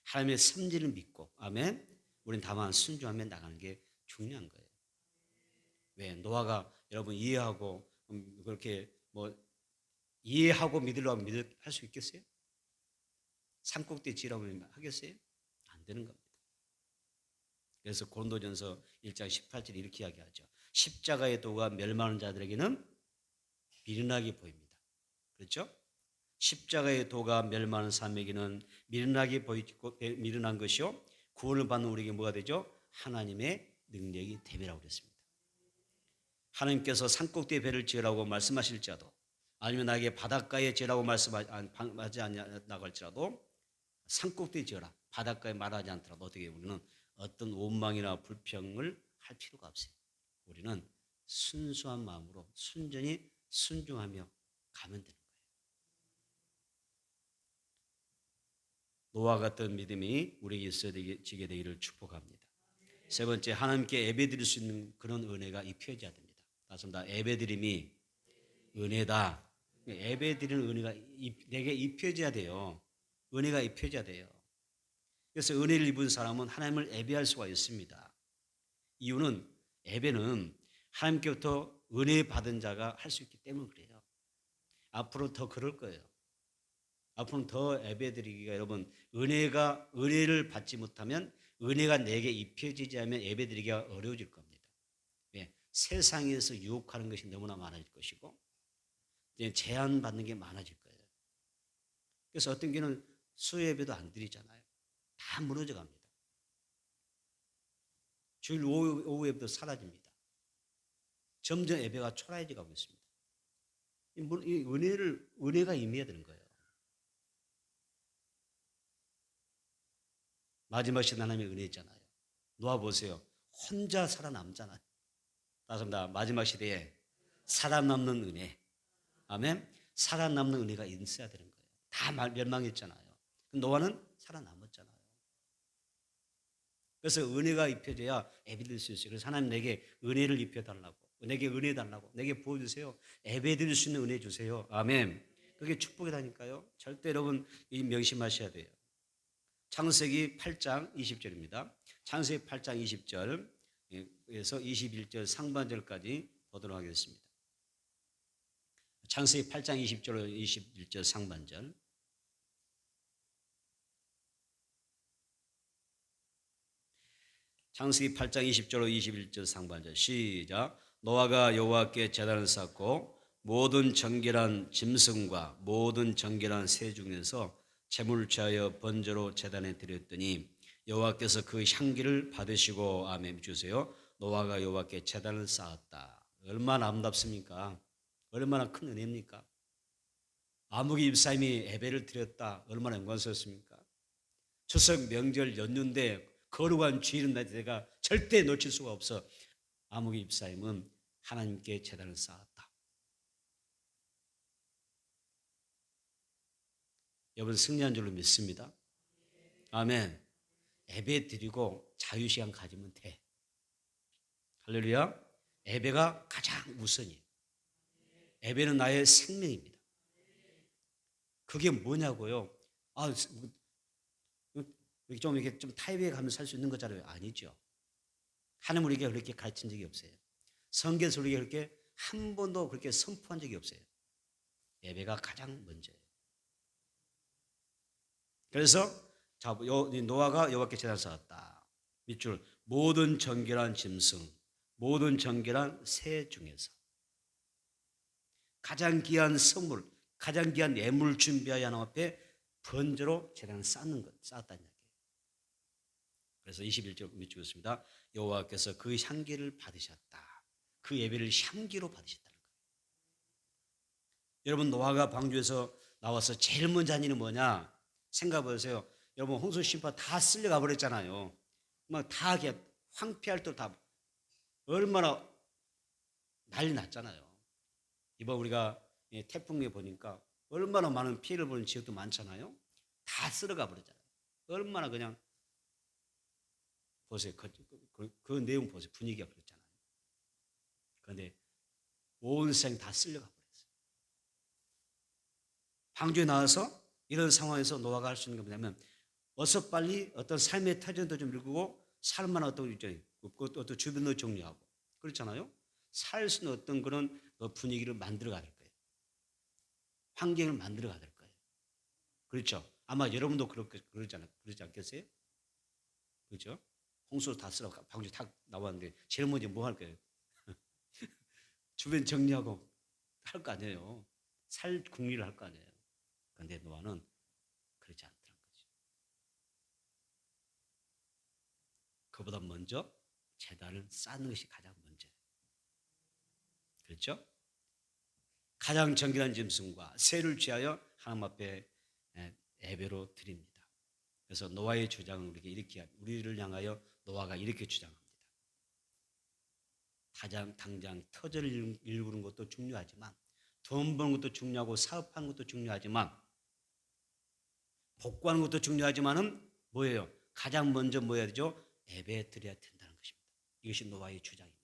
하나님의 섭리를 믿고, 아멘, 우리는 다만 순종하며 나가는 게 중요한 거예요. 왜? 노아가 여러분 이해하고 그렇게 이해하고 믿으려고 할 수 있겠어요? 산꼭대기 지으라고 하겠어요? 안 되는 겁니다. 그래서 고린도전서 1장 18절 이렇게 이야기하죠. 십자가의 도가 멸망하는 자들에게는 미련하게 보입니다. 그렇죠? 십자가의 도가 멸망하는 사람에게는 미련하게 보이고 미련한 것이요, 구원을 받는 우리에게 뭐가 되죠? 하나님의 능력이 됨이라고 그랬습니다. 하나님께서 산꼭대기에 배를 지으라고 말씀하실지라도, 아니면 나에게 바닷가에 지으라고 말씀하지 않는다고 할지라도, 산꼭대기에 지어라, 바닷가에 말하지 않더라도 어떻게 우리는 어떤 원망이나 불평을 할 필요가 없어요. 우리는 순수한 마음으로 순전히 순종하며 가면 되는 거예요. 노아 같은 믿음이 우리에게 있어지게 되기를 축복합니다. 세 번째, 하나님께 예배드릴 수 있는 그런 은혜가 입혀져야 됩니다. 맞습니다. 예배드림이 은혜다. 예배드리는 은혜가 내게 입혀져야 돼요. 은혜가 입혀져야 돼요. 그래서 은혜를 입은 사람은 하나님을 예배할 수가 있습니다. 이유는 예배는 하나님께부터 은혜 받은 자가 할 수 있기 때문에 그래요. 앞으로 더 그럴 거예요. 앞으로는 더 예배드리기가, 여러분, 은혜를 받지 못하면, 은혜가 내게 입혀지지 않으면 예배드리기가 어려워질 겁니다. 왜? 세상에서 유혹하는 것이 너무나 많아질 것이고 제한받는 게 많아질 거예요. 그래서 어떤 경우는 수요예배도 안 드리잖아요. 다 무너져 갑니다. 주일 오후 예배도 사라집니다. 점점 예배가 초라해져 가고 있습니다. 이 은혜가 임해야 되는 거예요. 마지막 시대 하나님의 은혜 있잖아요. 놓아보세요. 혼자 살아남잖아요. 따라서 마지막 시대에 살아남는 은혜. 아멘. 살아남는 은혜가 있어야 되는 거예요. 다 멸망했잖아요. 노아는 살아남았잖아요. 그래서 은혜가 입혀져야 예배드릴 수 있어요. 그래서 하나님 내게 은혜를 입혀달라고, 내게 은혜 달라고, 내게 부어주세요. 예배드릴 수 있는 은혜 주세요. 아멘. 그게 축복이라니까요. 절대 여러분 이 명심하셔야 돼요. 창세기 8장 20절입니다. 창세기 8장 20절에서 21절 상반절까지 보도록 하겠습니다. 창세기 8장 20절로 21절 상반절. 창세기 8장 20절로 21절 상반절 시작. 노아가 여호와께 제단을 쌓고 모든 정결한 짐승과 모든 정결한 새 중에서 제물을 취하여 번제로 제단에 드렸더니 여호와께서 그 향기를 받으시고 아멘 주세요. 노아가 여호와께 제단을 쌓았다. 얼마나 아름답습니까? 얼마나 큰 은혜입니까? 아무개 입사님이 예배를 드렸다. 얼마나 영광스럽습니까? 추석 명절 연휴인데 거룩한 주일은 내가 절대 놓칠 수가 없어. 아무개 입사님은 하나님께 제단을 쌓았다. 여러분 승리한 줄로 믿습니다. 아멘. 예배 드리고 자유시간 가지면 돼. 할렐루야. 예배가 가장 우선이에요. 예배는 나의 생명입니다. 그게 뭐냐고요? 좀 이렇게 좀 타협해 가면서 살 수 있는 거잖아요. 아니죠. 하나님 우리에게 그렇게 가르친 적이 없어요. 성경에서 우리에게 그렇게 한 번도 그렇게 선포한 적이 없어요. 예배가 가장 먼저예요. 그래서 노아가 여호와께 제단을 쌓았다. 밑줄 모든 정결한 짐승, 모든 정결한 새 중에서 가장 귀한 선물, 가장 귀한 예물 준비하여 하나님 앞에 번제로 제단을 쌓는 것, 쌓았다는 얘기예요. 그래서 21절 밑줄 긋습니다. 여호와께서 그 향기를 받으셨다. 그 예배를 향기로 받으셨다는 거예요. 여러분 노아가 방주에서 나와서 제일 먼저 한 일은 뭐냐? 생각해 보세요. 여러분 홍수 심판 다 쓸려가 버렸잖아요. 막 다 이렇게 황폐할 때 다 얼마나 난리 났잖아요. 이번 우리가 태풍에 보니까 얼마나 많은 피해를 보는 지역도 많잖아요. 다 쓸어가 버렸잖아요. 얼마나 그냥 보세요. 그 내용 보세요. 분위기가 그렇잖아요. 그런데 온 세상 다 쓸려가 버렸어요. 방주에 나와서 이런 상황에서 노아가 할 수 있는 게 뭐냐면 어서 빨리 어떤 삶의 터전도 좀 읽고 살만한 어떤 일정이 어떤 주변도 정리하고 그렇잖아요. 살 수 있는 어떤 그런 분위기를 만들어가야 될 거예요. 환경을 만들어가야 될 거예요. 그렇죠. 아마 여러분도 그러지 않겠어요? 그렇죠? 홍수 다 쓰러 방주 다 나왔는데 제일 먼저 뭐 할 거예요? 주변 정리하고 할 거 아니에요. 살 궁리를 할 거 아니에요. 그런데 노아는 그렇지 않더란 거죠. 그보다 먼저 제단을 쌓는 것이 가장 먼저예요. 그렇죠? 가장 정결한 짐승과 새를 취하여 하나님 앞에 예배로 드립니다. 그래서 노아의 주장은 우리를 향하여 노아가 이렇게 주장합니다. 당장 터전을 일구는 것도 중요하지만 돈 버는 것도 중요하고 사업하는 것도 중요하지만 복구하는 것도 중요하지만은 뭐예요? 가장 먼저 뭐 해야 되죠? 예배 드려야 된다는 것입니다. 이것이 노아의 주장입니다.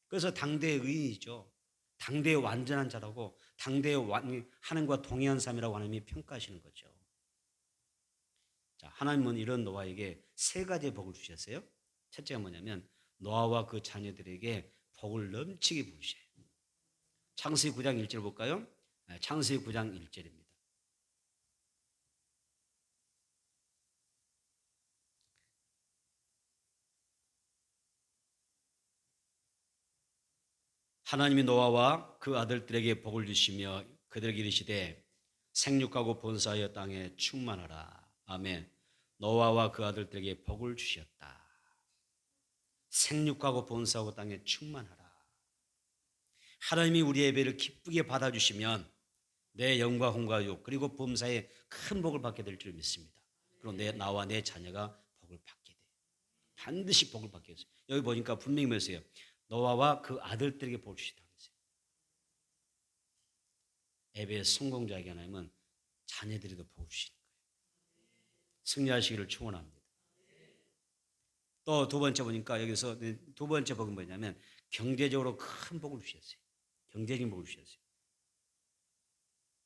그래서 당대의 의인이죠. 당대의 완전한 자라고 당대의 하나님과 동의한 삶이라고 하나님이 평가하시는 거죠. 자, 하나님은 이런 노아에게 세 가지의 복을 주셨어요. 첫째가 뭐냐면 노아와 그 자녀들에게 복을 넘치게 부으셔요. 창세기 9장 1절 볼까요? 창세기 9장 1절입니다. 하나님이 노아와 그 아들들에게 복을 주시며 그들에게 이르시되 생육하고 번성하여 땅에 충만하라. 아멘. 노아와 그 아들들에게 복을 주셨다. 생육하고 번성하고 땅에 충만하라. 하나님이 우리 예배를 기쁘게 받아주시면 내 영과 홍과 육 그리고 범사에 큰 복을 받게 될 줄 믿습니다. 그리고 나와 내 자녀가 복을 받게 돼. 반드시 복을 받게 돼요. 여기 보니까 분명히 말했어요. 노아와 그 아들들에게 복을 주시다 그랬어요. 예배의 성공자에게 하나님은 자녀들에도 복을 주시는 거예요. 승리하시기를 축원합니다. 또 두 번째 보니까 여기서 두 번째 복은 뭐냐면 경제적으로 큰 복을 주셨어요. 경제적인 복을 주셨어요.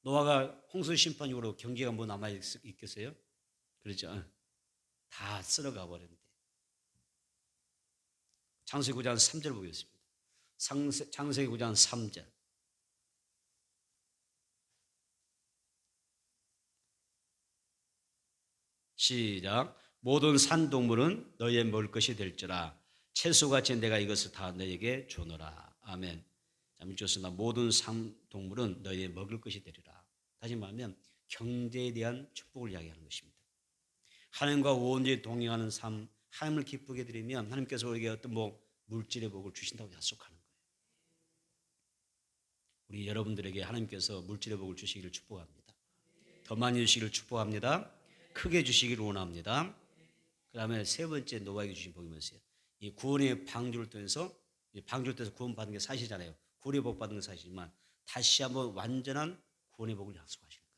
노아가 홍수 심판 이후로 경제가 뭐 남아 있겠어요? 그렇죠. 다 쓸어가 버렸는데. 창세기 9장 3절 보겠습니다. 창세기 9장 3절. 시작. 모든 산 동물은 너희의 먹을 것이 될지라 채소같이 내가 이것을 다 너희에게 주노라. 아멘. 자, 밑줄서나 모든 산 동물은 너희의 먹을 것이 되리라. 다시 말하면 경제에 대한 축복을 이야기하는 것입니다. 하나님과 온전히 동행하는 삶, 하나님을 기쁘게 드리면 하나님께서 우리에게 어떤 물질의 복을 주신다고 약속하는 거예요. 우리 여러분들에게 하나님께서 물질의 복을 주시기를 축복합니다. 더 많이 주시기를 축복합니다. 크게 주시기를 원합니다. 그 다음에 세 번째 노아에게 주신 복이 뭐였어요? 이 구원의 방주를 통해서 구원받은 게 사실이잖아요. 구원의 복 받은 게 사실이지만 다시 한번 완전한 구원의 복을 약속하시는 거예요.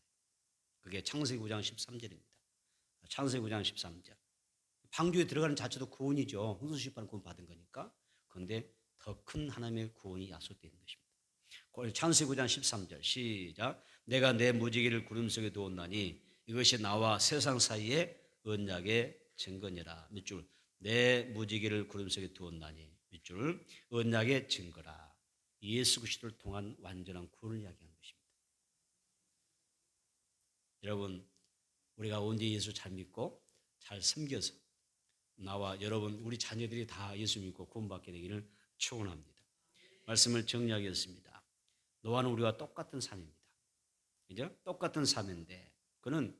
그게 창세기 9장 13절입니다. 창세기 9장 13절. 방주에 들어가는 자체도 구원이죠. 홍수심판 구원 받은 거니까. 그런데 더 큰 하나님의 구원이 약속되는 것입니다. 창세기 9장 13절 시작. 내가 내 무지개를 구름 속에 두었나니 이것이 나와 세상 사이에 언약의 증거니라. 밑줄. 내 무지개를 구름 속에 두었나니 밑줄. 언약의 증거라. 예수 그리스도를 통한 완전한 구원을 이야기하는 것입니다. 여러분, 우리가 언제 예수 잘 믿고 잘 섬겨서 나와 여러분 우리 자녀들이 다 예수 믿고 구원받게 되기를 축원합니다. 말씀을 정리하겠습니다. 노아는 우리와 똑같은 삶입니다. 그죠? 똑같은 삶인데 그는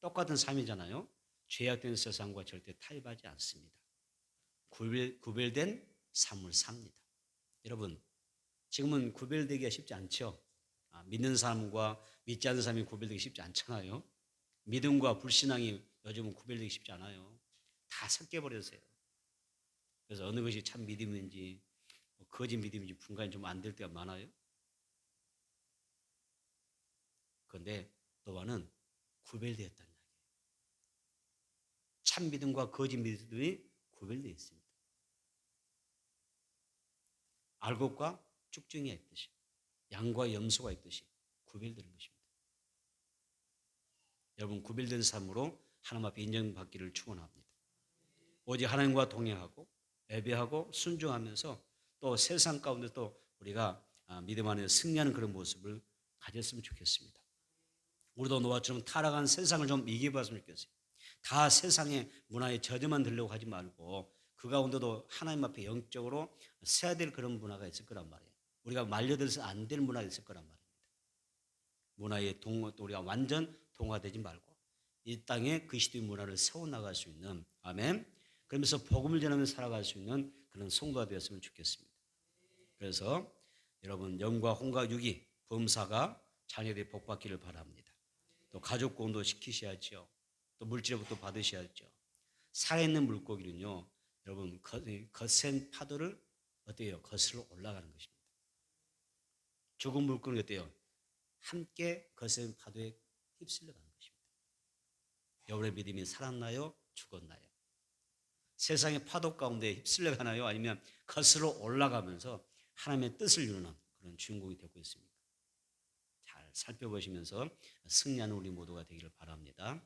똑같은 삶이잖아요. 죄악된 세상과 절대 타협하지 않습니다. 구별된 삶을 삽니다. 여러분, 지금은 구별되기가 쉽지 않죠. 믿는 사람과 믿지 않는 사람이 구별되기 쉽지 않잖아요. 믿음과 불신앙이 요즘은 구별되기 쉽지 않아요. 다 섞여버렸어요. 그래서 어느 것이 참 믿음인지 거짓 믿음인지 분간이 좀 안 될 때가 많아요. 그런데 노아는 구별되었다는 이야기예요. 참 믿음과 거짓 믿음이 구별되어 있습니다. 알곡과 쭉정이가 있듯이 양과 염소가 있듯이 구별되는 것입니다. 여러분 구별된 삶으로 하나님 앞에 인정받기를 축원합니다. 오직 하나님과 동행하고 예배하고 순종하면서 또 세상 가운데 또 우리가 믿음 안에 승리하는 그런 모습을 가졌으면 좋겠습니다. 우리도 노아처럼 타락한 세상을 좀 이겨봤으면 좋겠어요. 다 세상의 문화에 젖어만 들려고 하지 말고 그 가운데도 하나님 앞에 영적으로 서야 될 그런 문화가 있을 거란 말이에요. 우리가 말려들어서 안 될 문화가 있을 거란 말입니다. 문화에 우리가 완전 동화되지 말고 이 땅에 그리스도의 문화를 세워나갈 수 있는 아멘. 그러면서 복음을 전하면서 살아갈 수 있는 그런 성도가 되었으면 좋겠습니다. 그래서 여러분 영과 홍과 육이 범사가 자녀들이 복받기를 바랍니다. 또 가족 공도 시키셔야죠. 또 물질부터 받으셔야죠. 살아있는 물고기는요. 여러분 거센 파도를 어때요? 거슬러 올라가는 것입니다. 죽은 물고기는 어때요? 함께 거센 파도에 휩쓸려 가는 것입니다. 여러분의 믿음이 살았나요? 죽었나요? 세상의 파도 가운데 휩쓸려 가나요? 아니면 거슬러 올라가면서 하나님의 뜻을 이루는 그런 주인공이 되고 있습니까? 잘 살펴보시면서 승리하는 우리 모두가 되기를 바랍니다.